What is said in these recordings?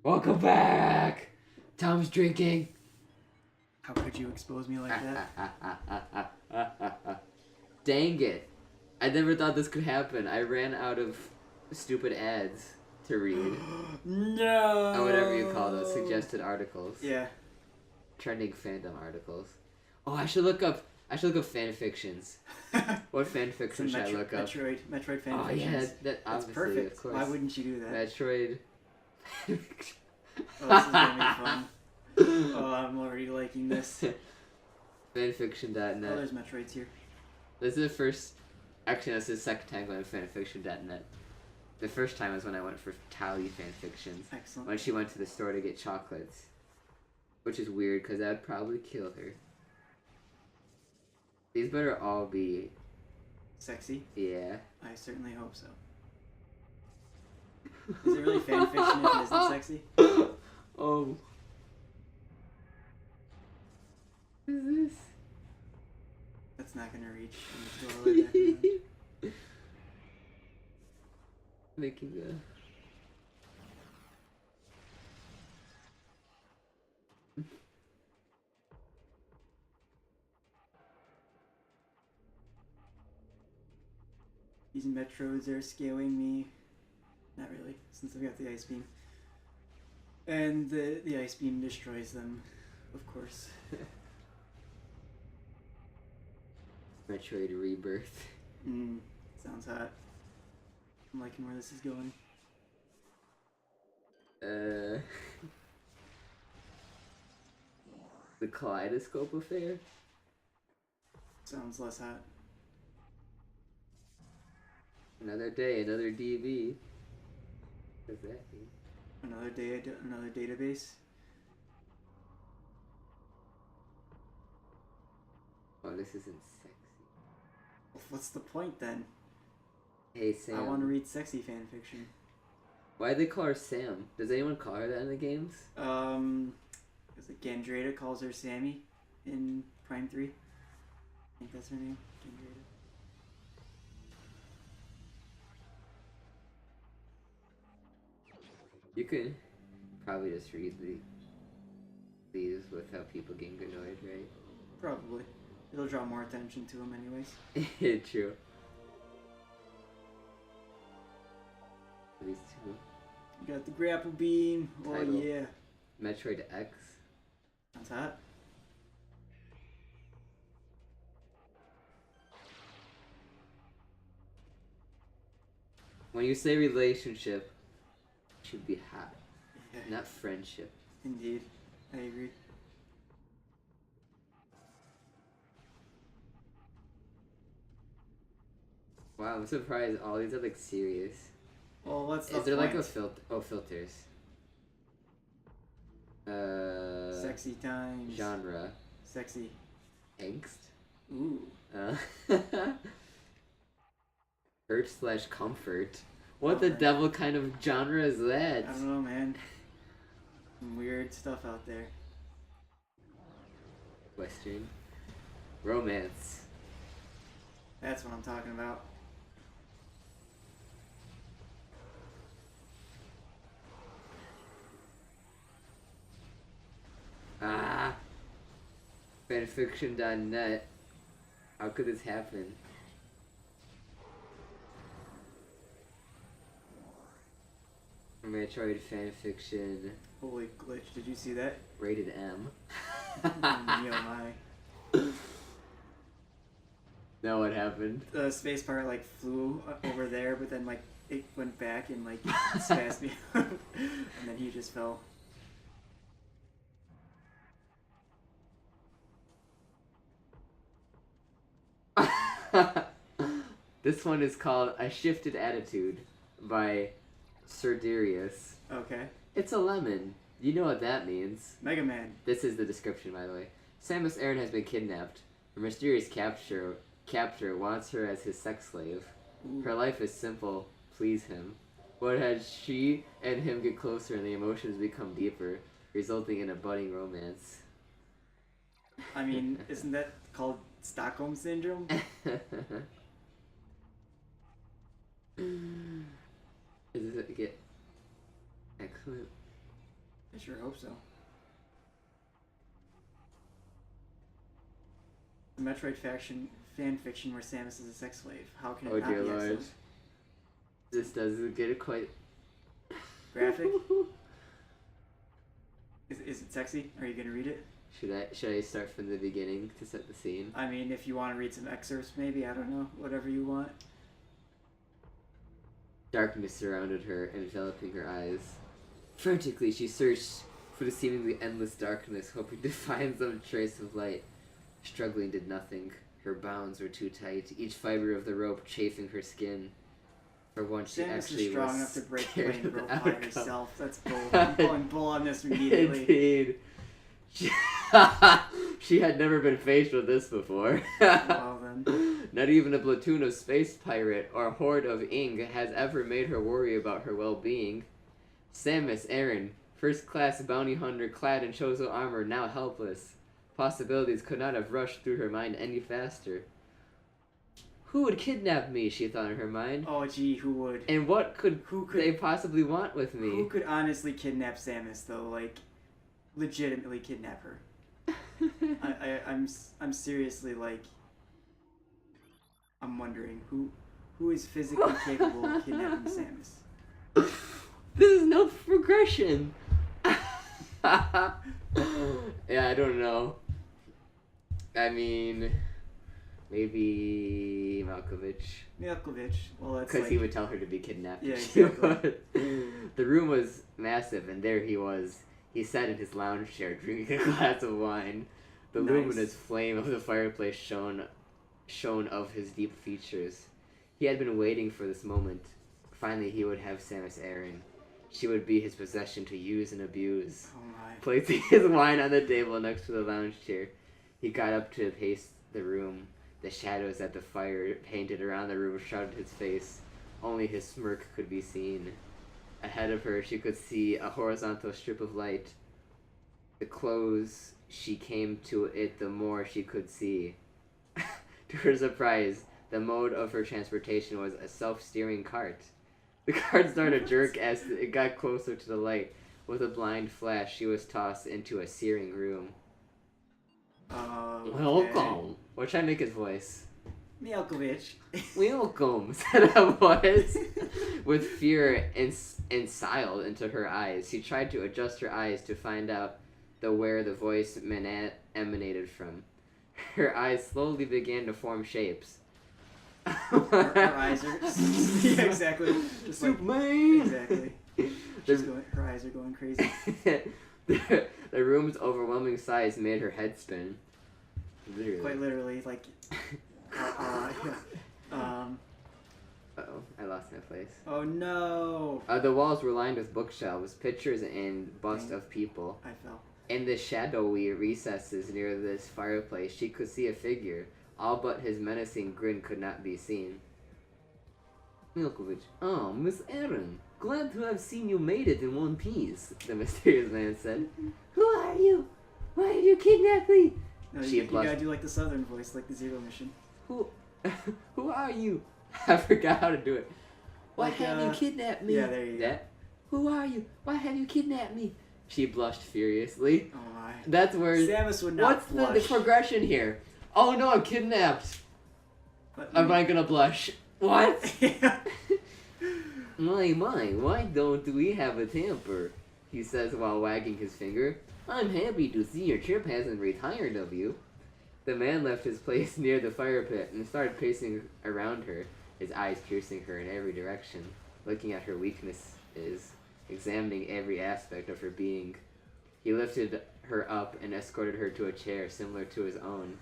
Welcome back! Tom's drinking. How could you expose me like that? Dang it. I never thought this could happen. I ran out of stupid ads to read. No! Or whatever you call those, suggested articles. Yeah. Trending fandom articles. Oh, I should look up fanfictions. What fanfiction should I look up? Metroid fanfictions. Oh yeah, that That's obviously, perfect. of course. Why wouldn't you do that? Metroid. Oh, this is gonna be fun. Oh, I'm already liking this. Fanfiction.net. Oh, there's Metroids here. This is the first. Actually, this is the second time going to fanfiction.net. The first time was when I went for Tally fanfictions. Excellent. When she went to the store to get chocolates. Which is weird, because that would probably kill her. These better all be... Sexy? Yeah. I certainly hope so. Is it really fanfiction if it isn't sexy? Oh. What is this? That's not gonna reach in the toilet. Making a... These Metroids are scaling me. Not really, since I've got the Ice Beam. And the Ice Beam destroys them, of course. Metroid Rebirth. Sounds hot. I'm liking where this is going. The Kaleidoscope Affair? Sounds less hot. Another day, another DB. What does that mean? Another database. Oh, this isn't sexy. What's the point then? Hey, Sam. I want to read sexy fanfiction. Why do they call her Sam? Does anyone call her that in the games? Is it Gandrada calls her Sammy in Prime 3? I think that's her name. Gandrada. You could probably just read these without people getting annoyed, right? Probably. It'll draw more attention to him anyways. True. These two. You got the grapple beam. Oh Title. yeah. Metroid X. Sounds hot. When you say relationship, it should be hot, Yeah. not friendship. Indeed. I agree. Wow, I'm surprised all these are like serious. Well, what's the Is there point? like a filters. Sexy times. Genre. Sexy. Angst. Ooh. Hurt / comfort. What the devil kind of genre is that? I don't know, man. Some weird stuff out there. Western. Romance. That's what I'm talking about. Ah. Fanfiction.net. How could this happen? Metroid fanfiction. Holy glitch, did you see that? Rated M. Yo, my. Now what happened? The space part like flew over there, but then like it went back and like spazzed me out. And then he just fell. This one is called A Shifted Attitude by Sir Darius. Okay. It's a lemon. You know what that means. Mega Man. This is the description, by the way. Samus Aran has been kidnapped. Her mysterious captor wants her as his sex slave. Ooh. Her life is simple, please him. But as she and him get closer and the emotions become deeper, resulting in a budding romance. I mean, isn't that called Stockholm Syndrome? Does it get excellent? I sure hope so. The Metroid fan fiction where Samus is a sex slave. How can it Oh not dear be lord. excellent? This doesn't get it quite Graphic? Is it sexy? Are you gonna read it? Should I start from the beginning to set the scene? I mean, if you want to read some excerpts, maybe. I don't know. Whatever you want. Darkness surrounded her, enveloping her eyes. Frantically, she searched for the seemingly endless darkness, hoping to find some trace of light. Struggling did nothing. Her bounds were too tight, each fiber of the rope chafing her skin. For once, she Samus actually is strong was enough to break scared plain of the rope by outcome. herself. That's bull. I'm calling bull on this immediately. Indeed. She had never been faced with this before. Well then. Not even a platoon of space pirate or horde of Ing has ever made her worry about her well-being. Samus Aran, first-class bounty hunter clad in Chozo armor, now helpless. Possibilities could not have rushed through her mind any faster. Who would kidnap me, she thought in her mind. Oh gee, who would? And what could they possibly want with me? Who could honestly kidnap Samus though? Like, legitimately kidnap her. I'm seriously like, I'm wondering who is physically capable of kidnapping Samus. This is no progression. Yeah, I don't know. I mean, maybe Malkovich. Well, that's because like, he would tell her to be kidnapped. Yeah, She exactly. would. The room was massive, and there he was. He sat in his lounge chair, drinking a glass of wine. The Nice. luminous flame of the fireplace shone of his deep features. He had been waiting for this moment. Finally, he would have Samus Aran. She would be his possession to use and abuse. oh my. Placing his wine on the table next to the lounge chair, he got up to pace the room. The shadows that the fire painted around the room shrouded his face. Only his smirk could be seen. Ahead of her, she could see a horizontal strip of light. The closer she came to it, the more she could see. To her surprise, the mode of her transportation was a self-steering cart. The cart started to jerk as it got closer to the light. With a blind flash, she was tossed into a searing room. Okay. Welcome. Or try to make his voice. Malkovich. Welcome, said a voice with fear ensiled into her eyes. She tried to adjust her eyes to find out where the voice emanated from. Her eyes slowly began to form shapes. Her eyes are yeah, exactly. Just like, Superman. exactly. Her eyes are going crazy. The room's overwhelming size made her head spin. Literally. Quite literally, like. Yeah. Uh-oh, I lost my place. Oh no! The walls were lined with bookshelves, pictures, and busts of people. I fell. In the shadowy recesses near this fireplace, she could see a figure. All but his menacing grin could not be seen. Milkovich. Oh, Miss Aran. Glad to have seen you made it in one piece, the mysterious man said. Who are you? Why have you kidnapped me? No, She you blushed. gotta do like the southern voice, like the Zero Mission. Who are you? I forgot how to do it. Why Like, have you kidnapped me? Yeah, there you go. Who are you? Why have you kidnapped me? She blushed furiously. Oh my. That's where... Samus would not What's blush. the progression here? Oh no, I'm kidnapped. But, Am I gonna blush? What? Yeah. My, why don't we have a tamper? He says while wagging his finger. I'm happy to see your trip hasn't retired of you. The man left his place near the fire pit and started pacing around her, his eyes piercing her in every direction, looking at her weaknesses, examining every aspect of her being. He lifted her up and escorted her to a chair similar to his own.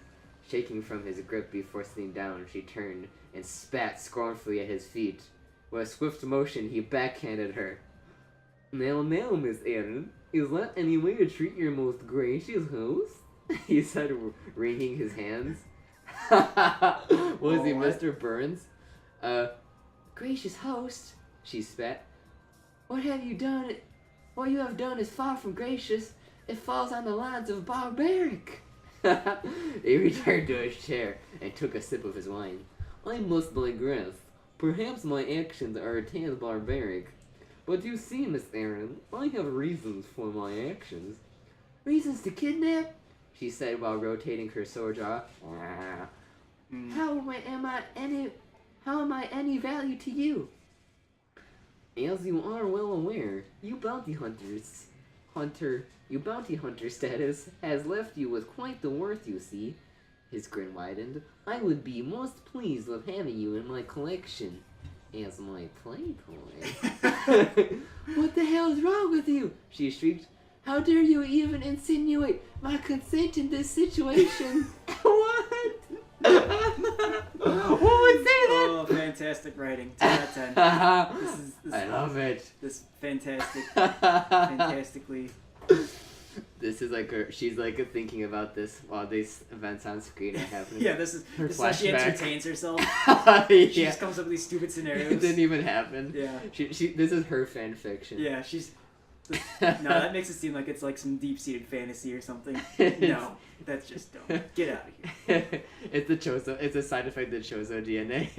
Shaking from his grip before sitting down, she turned and spat scornfully at his feet. With a swift motion, he backhanded her. Now, Miss Aran, is that any way to treat your most gracious host? He said, wringing his hands. Was he what? Mr. Burns? Gracious host, she spat. What have you done? What you have done is far from gracious. It falls on the lines of barbaric. He returned to his chair and took a sip of his wine. I must digress. Perhaps my actions are a tad barbaric. But you see, Miss Aaron, I have reasons for my actions. Reasons to kidnap? She said while rotating her sore jaw. How am I any value to you? As you are well aware, your bounty hunter status has left you with quite the worth, you see. His grin widened. I would be most pleased with having you in my collection as my play toy. What the hell is wrong with you? She shrieked. How dare you even insinuate my consent in this situation? What? Who would say that? Oh, fantastic writing. 10 out of 10. This I love it. This fantastically. This is like she's like thinking about this while these events on screen are happening. Yeah, this is how she entertains herself. She just comes up with these stupid scenarios. It didn't even happen. Yeah. She this is her fan fiction. Yeah, no, that makes it seem like it's like some deep-seated fantasy or something. No, that's just dumb. Get out of here. It's a side effect that Chozo DNA.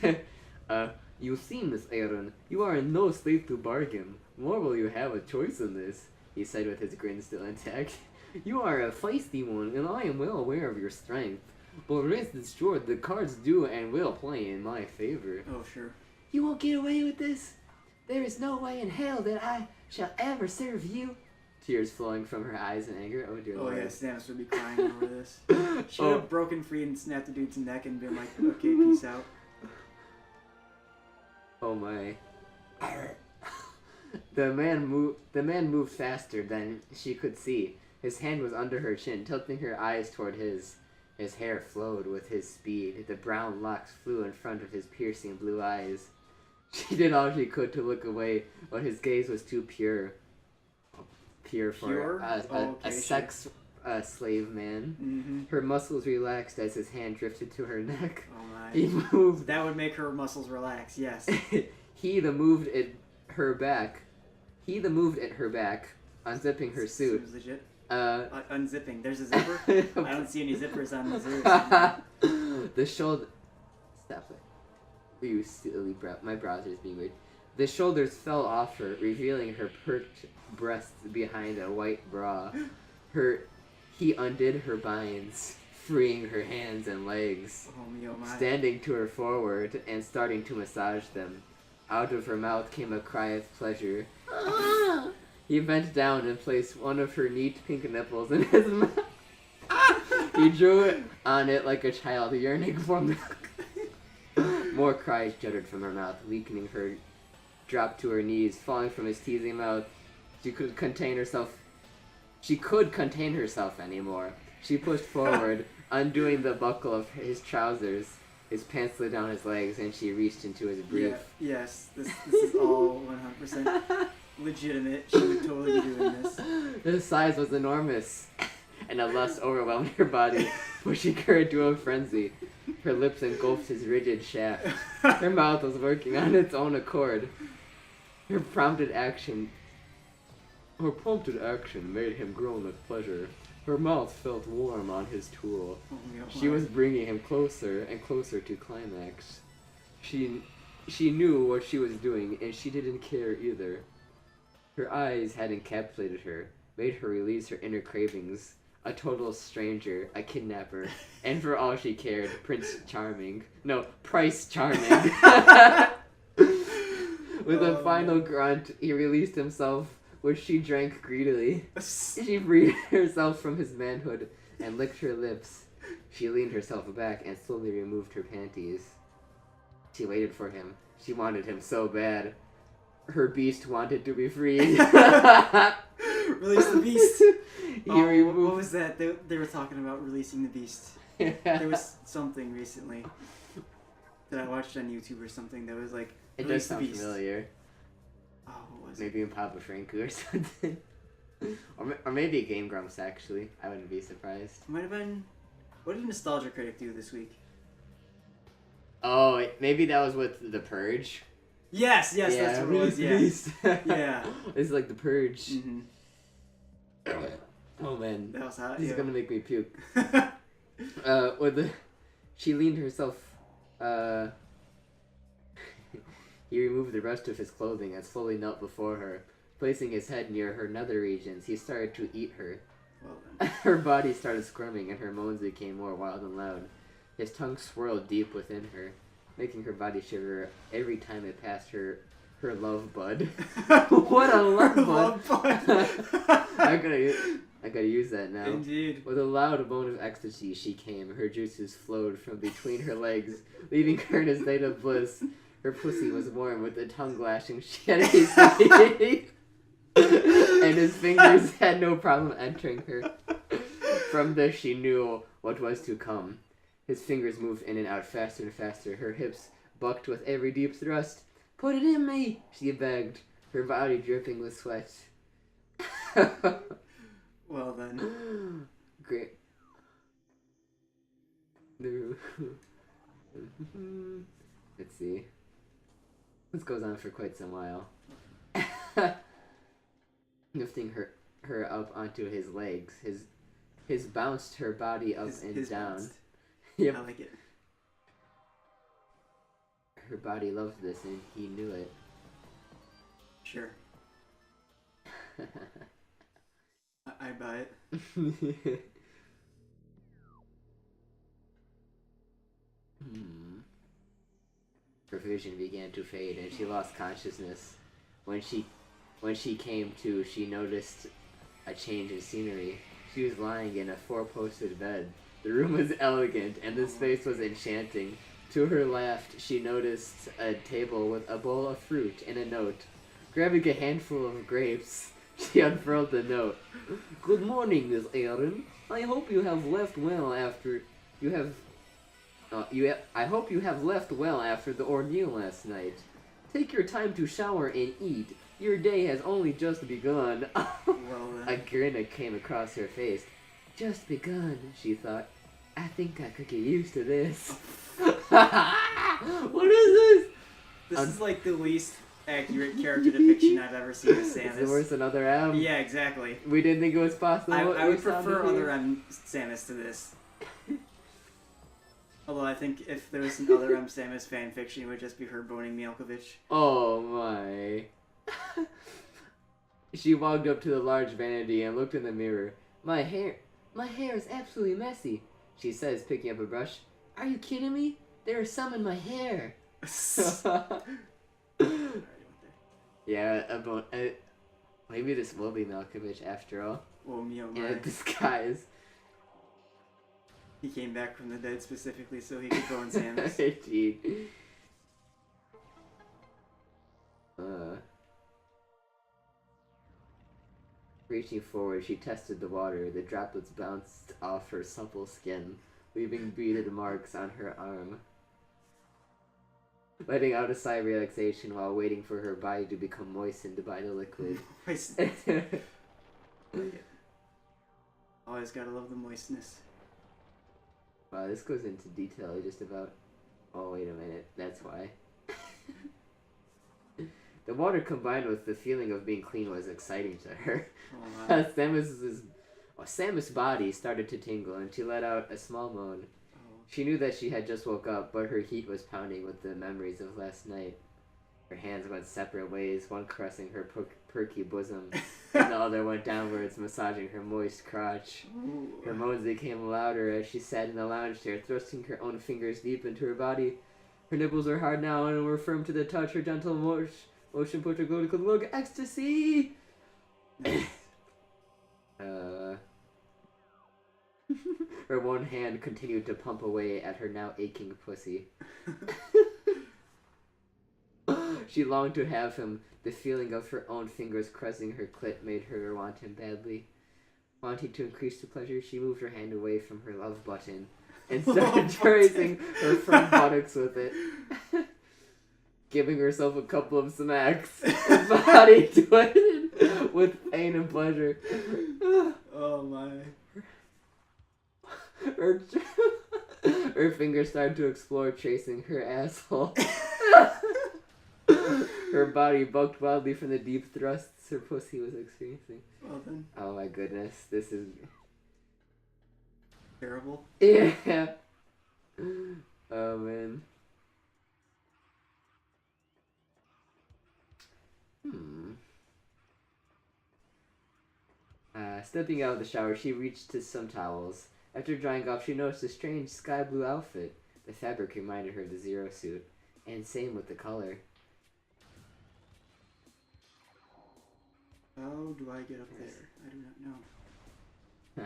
Yeah. You see, Miss Aaron, you are in no state to bargain, nor will you have a choice in this, he said with his grin still intact. You are a feisty one, and I am well aware of your strength. But rest assured, the cards do and will play in my favor. Oh, sure. You won't get away with this? There is no way in hell that I shall ever serve you. Tears flowing from her eyes in anger. Oh dear Lord. Oh yeah, Samus would be crying over this. She would have broken free and snapped the dude's neck and been like, okay, peace out. Oh my. The man moved faster than she could see. His hand was under her chin, tilting her eyes toward his. His hair flowed with his speed. The brown locks flew in front of his piercing blue eyes. She did all she could to look away, but his gaze was too pure. Pure for a sex slave man. Mm-hmm. Her muscles relaxed as his hand drifted to her neck. Oh my. He moved. That would make her muscles relax, yes. He moved at her back, unzipping her suit. Seems legit. Unzipping. There's a zipper? I don't see any zippers on the zero. The shoulder. Stop it. You silly my browser's being weird. The shoulders fell off her, revealing her perked breasts behind a white bra. He undid her binds, freeing her hands and legs, standing to her forward and starting to massage them. Out of her mouth came a cry of pleasure. He bent down and placed one of her neat pink nipples in his mouth. He drew on it like a child yearning for milk. More cries jutted from her mouth, weakening her. Dropped to her knees, falling from his teasing mouth. She could contain herself anymore. She pushed forward, undoing the buckle of his trousers. His pants slid down his legs, and she reached into his brief. Yeah, yes, this is all 100% legitimate. She would totally be doing this. The size was enormous, and a lust overwhelmed her body, pushing her into a frenzy. Her lips engulfed his rigid shaft. Her mouth was working on its own accord. Her prompted action made him groan with pleasure. Her mouth felt warm on his tool. She was bringing him closer and closer to climax. She knew what she was doing, and she didn't care either. Her eyes had encapsulated her, made her release her inner cravings. A total stranger, a kidnapper, and for all she cared, Price Charming. With a final grunt, he released himself, which she drank greedily. She freed herself from his manhood and licked her lips. She leaned herself back and slowly removed her panties. She waited for him. She wanted him so bad. Her beast wanted to be freed. Release the beast. What was that? They were talking about releasing the beast. Yeah. There was something recently that I watched on YouTube or something that was like, it does sound familiar. Oh, what was maybe in Papa Franco or something. or maybe Game Grumps, actually. I wouldn't be surprised. Might have been... What did Nostalgia Critic do this week? Oh, maybe that was with The Purge. Yes, that's what it was, yeah. Yeah. It's like The Purge. Mm-hmm. Oh man, that was hot. This is gonna make me puke. She leaned herself. He removed the rest of his clothing and slowly knelt before her. Placing his head near her nether regions, he started to eat her. Well then. Her body started squirming and her moans became more wild and loud. His tongue swirled deep within her, making her body shiver every time it passed her love bud. What a love bud! Love bud. I gotta use that now. Indeed. With a loud moan of ecstasy, she came. Her juices flowed from between her legs, leaving her in a state of bliss. Her pussy was warm with the tongue lashing she had easily, and his fingers had no problem entering her. From this, she knew what was to come. His fingers moved in and out faster and faster. Her hips bucked with every deep thrust. "Put it in me," she begged, her body dripping with sweat. Well then. Great. Let's see. This goes on for quite some while. Lifting her up onto his legs, his bounced her body up and down. Bounced. Yep. I like it. Her body loved this and he knew it. Sure. I buy it. Her vision began to fade and she lost consciousness. When she came to, she noticed a change in scenery. She was lying in a four-posted bed. The room was elegant and the space was enchanting. To her left, she noticed a table with a bowl of fruit and a note. Grabbing a handful of grapes, she unfurled the note. "Good morning, Miss Aaron. I hope you have left well after you have. I hope you have left well after the ordeal last night. Take your time to shower and eat. Your day has only just begun." Well then. A grin came across her face. "Just begun," she thought. "I think I could get used to this." What is this? This is like the least accurate character depiction I've ever seen of Is Samus. it worse than Other M? Yeah, exactly. We didn't think it was possible. I We would prefer sounded Other M Samus to this. Although I think if there was an Other M Samus fanfiction, it would just be her boning Mielkovich. Oh my. She walked up to the large vanity and looked in the mirror. My hair is absolutely messy," she says, picking up a brush. "Are you kidding me? There is some in my hair." Yeah, maybe this will be Malkovich after all. Oh, me oh In my. a disguise. He came back from the dead specifically so he could bone Samus. Indeed. Reaching forward, she tested the water. The droplets bounced off her supple skin, leaving beaded marks on her arm. Letting out a sigh of relaxation while waiting for her body to become moistened by the liquid. Always gotta love the moistness. Wow, this goes into detail just about... Oh, wait a minute. That's why. The water combined with the feeling of being clean was exciting to her. Oh, wow. Samus' body started to tingle and she let out a small moan. Oh. She knew that she had just woke up, but her heat was pounding with the memories of last night. Her hands went separate ways, one caressing her perky bosom, and the other went downwards, massaging her moist crotch. Ooh. Her moans became louder as she sat in the lounge chair, thrusting her own fingers deep into her body. Her nipples were hard now and were firm to the touch. Her gentle motion put her glow to look. Ecstasy! Her one hand continued to pump away at her now aching pussy. She longed to have him. The feeling of her own fingers caressing her clit made her want him badly. Wanting to increase the pleasure, she moved her hand away from her love button and started tracing her firm buttocks with it. Giving herself a couple of smacks, her body twisted with pain and pleasure. Oh my. Her fingers started to explore, tracing her asshole. Her body bucked wildly from the deep thrusts her pussy was experiencing. Well then. Oh my goodness, this is... Terrible. Yeah. Oh man. Stepping out of the shower, she reached to some towels. After drying off, she noticed a strange sky blue outfit. The fabric reminded her of the Zero suit, and same with the color. How do I get up there? I do not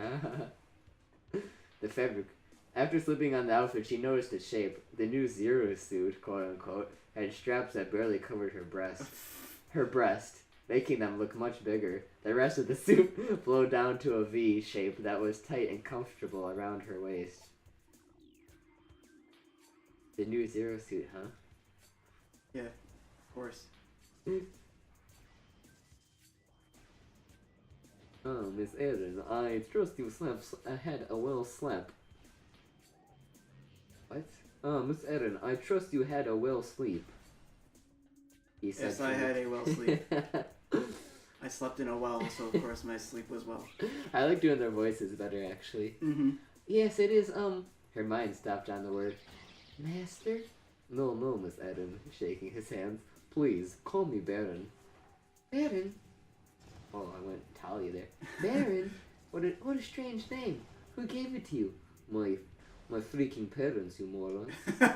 know. The fabric. After slipping on the outfit, she noticed its shape. The new Zero suit, quote unquote, had straps that barely covered her breast, making them look much bigger. The rest of the suit flowed down to a V shape that was tight and comfortable around her waist. The new Zero suit, huh? Yeah, of course. Miss Erin, I trust you had a well sleep. What? Miss Erin, I trust you had a well sleep. He said. Yes, I had a well sleep. I slept in a well, so of course my sleep was well. I like doing their voices better, actually. Mm-hmm. Yes, it is, Her mind stopped on the word, Master? No, Miss Erin, shaking his hands. Please, call me Baron. Baron? Oh, I went Talia there. Baron? What a strange name. Who gave it to you? My freaking parents, you moron.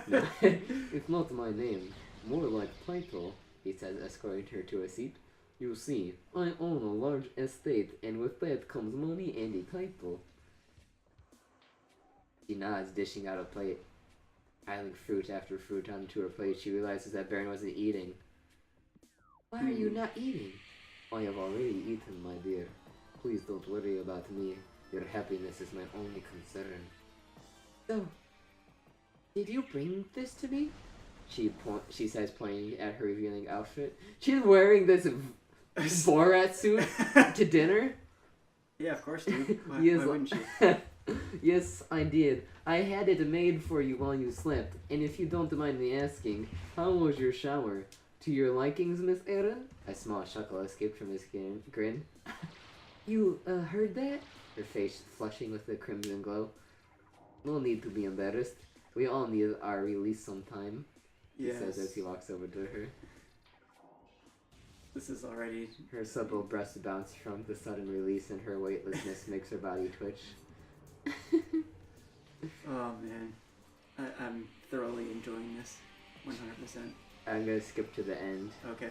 No, it's not my name. More like title, he says, escorting her to a seat. You see, I own a large estate, and with that comes money and a title. She nods, dishing out a plate. Piling fruit after fruit onto her plate, she realizes that Baron wasn't eating. Why are you not eating? I have already eaten, my dear. Please don't worry about me. Your happiness is my only concern. So, did you bring this to me? She says, pointing at her revealing outfit. She's wearing this Borat suit to dinner? Yeah, of course, dude. Why Yes, wouldn't you? Yes, I did. I had it made for you while you slept. And if you don't mind me asking, how was your shower? To your likings, Miss Erin? A small chuckle escaped from his grin. You, heard that? Her face flushing with a crimson glow. No need to be embarrassed. We all need our release sometime. He says as he walks over to her. This is already... Her supple breasts bounce from the sudden release, and her weightlessness makes her body twitch. Oh, man. I'm thoroughly enjoying this. 100%. I'm gonna skip to the end. Okay.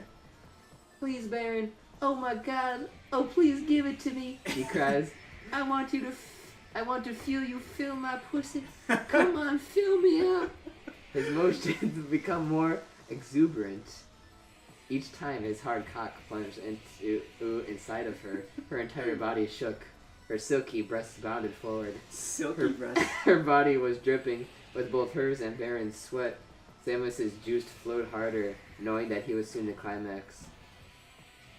Please, Baron. Oh my god. Oh, please give it to me. He cries. I want to feel you fill my pussy. Come on, fill me up. His motions become more exuberant. Each time his hard cock plunged inside of her, her entire body shook. Her silky breasts bounded forward. Silky breasts. Her body was dripping with both hers and Baron's sweat. Samus's juice flowed harder, knowing that he was soon to climax.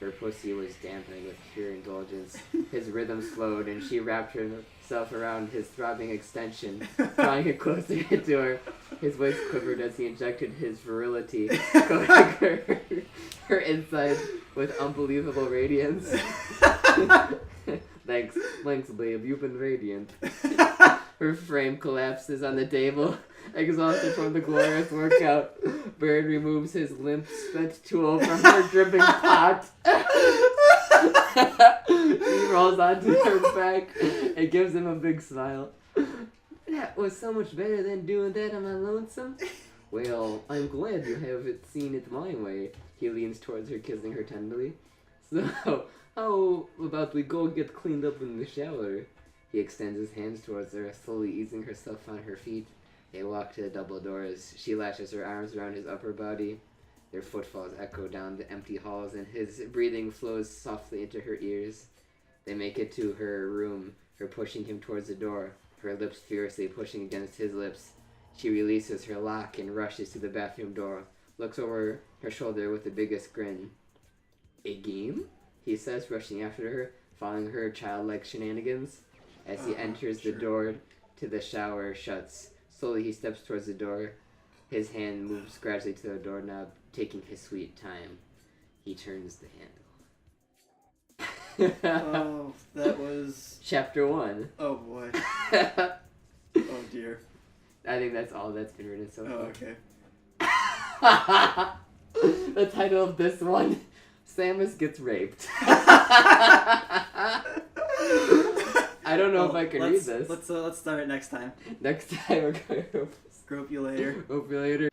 Her pussy was dampening with pure indulgence. His rhythm slowed, and she wrapped herself around his throbbing extension, drawing it closer to her. His voice quivered as he injected his virility, coating her insides with unbelievable radiance. Thanks, babe. You've been radiant. Her frame collapses on the table, exhausted from the glorious workout. Baron removes his limp, spent tool from her dripping pot. He rolls onto her back and gives him a big smile. That was so much better than doing that on my lonesome. Well, I'm glad you haven't seen it my way. He leans towards her, kissing her tenderly. So, how about we go get cleaned up in the shower? He extends his hands towards her, slowly easing herself on her feet. They walk to the double doors. She lashes her arms around his upper body. Their footfalls echo down the empty halls, and his breathing flows softly into her ears. They make it to her room, her pushing him towards the door, her lips fiercely pushing against his lips. She releases her lock and rushes to the bathroom door, looks over her shoulder with the biggest grin. A game? He says, rushing after her, following her childlike shenanigans. As he enters, the door to the shower shuts. Slowly he steps towards the door. His hand moves gradually to the doorknob, taking his sweet time. He turns the handle. Oh, that was... Chapter 1. Oh, boy. Oh, dear. I think that's all that's been written so Oh, far. okay. The title of this one, Samus gets raped. I don't know if I can read this. Let's start it next time. Next time we're going to Grope you later. Hope you later.